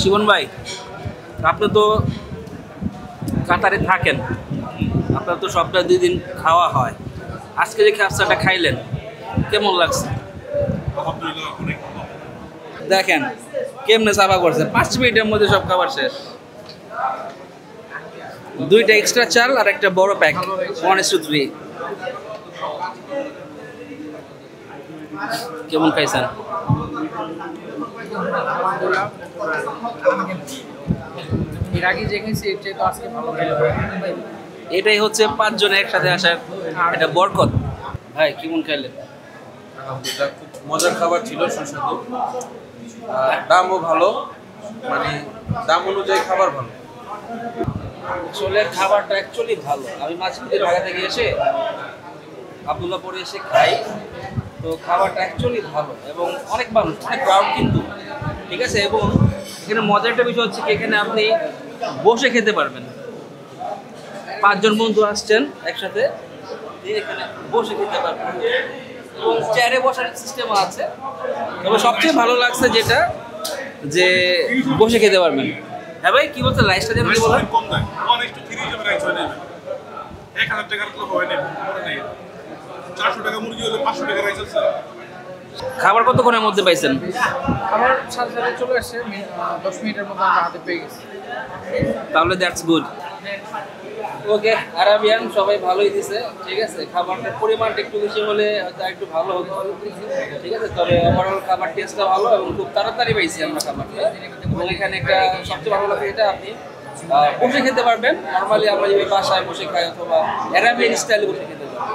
শিবন ভাই, আপনি তো কাতারে থাকেন, আপনার তো সপ্তাহে 2 দিন খাওয়া হয়। আজকে যে খ্যাপসাটা খাইলেন কেমন লাগছে? দেখেন কেমনে চাপা করছে, 5 মিনিটের মধ্যে সব খাবার শেষ। 2টা এক্সট্রা চাল আর একটা বড় প্যাক 1:3। কেমন খাইছেন? এর আগে যে খেয়েছি এর চেয়ে তো আজকে ভালো খেলো। এটাই হচ্ছে 5 জনে একসাথে আসার এটা বরকত। ভাই কেমন খাইলেন? আলহামদুলিল্লাহ, খুব মজার খাবার ছিল, সুস্বাদু, দামও ভালো, মানে দাম অনুযায়ী খাবার ভালো। আসলে খাবারটা অ্যাকচুয়ালি ভালো। আমি মাঝে মধ্যে ঢাকা থেকে এসে আব্দুল্লাহপুরে এসে খাই, তো খাবারটা অ্যাকচুয়ালি ভালো এবং অনেক মানুষ, অনেক ক্রাউড কিন্তু, ঠিক আছে। এবং এখানে মজার একটা বিষয় হচ্ছে কি, এখানে আপনি বসে খেতে পারবেন। 5 জন বন্ধু আসছেন একসাথে, এখানে বসে খেতে পারবেন এবং চেয়ারে বসার সিস্টেমও আছে। তবে সবচেয়ে ভালো লাগছে যেটা, যে বসে খেতে পারবেন। হ্যাঁ ভাই, কি বলতে রাইসটা যেন কি বলেন? খাবার কতক্ষণের মধ্যে পাইছেন? আমার সাথে সাথে চলে আসছে, 10 মিনিটের মধ্যে আমরা হাতে পেয়ে গেছি। তাহলে দ্যাটস গুড। ওকে, আরাবিয়ান সবাই ভালোই দিছে, ঠিক আছে। খাবারটার পরিমাণটা একটু বেশি হলে হয়তো একটু ভালো হতো, ঠিক আছে। তবে ওভারঅল খাবার টেস্টটা ভালো এবং খুব তাড়াতাড়ি পাইছি আমরা খাবারটা। এবং এখানে একটা সবচেয়ে ভালো লাগে এটা, আপনি বসে খেতে পারবেন। নর্মালি আমরা যেভাবে বাসায় বসে খাই অথবা আরাবিয়ান স্টাইলে বসে খেতে পারবেন।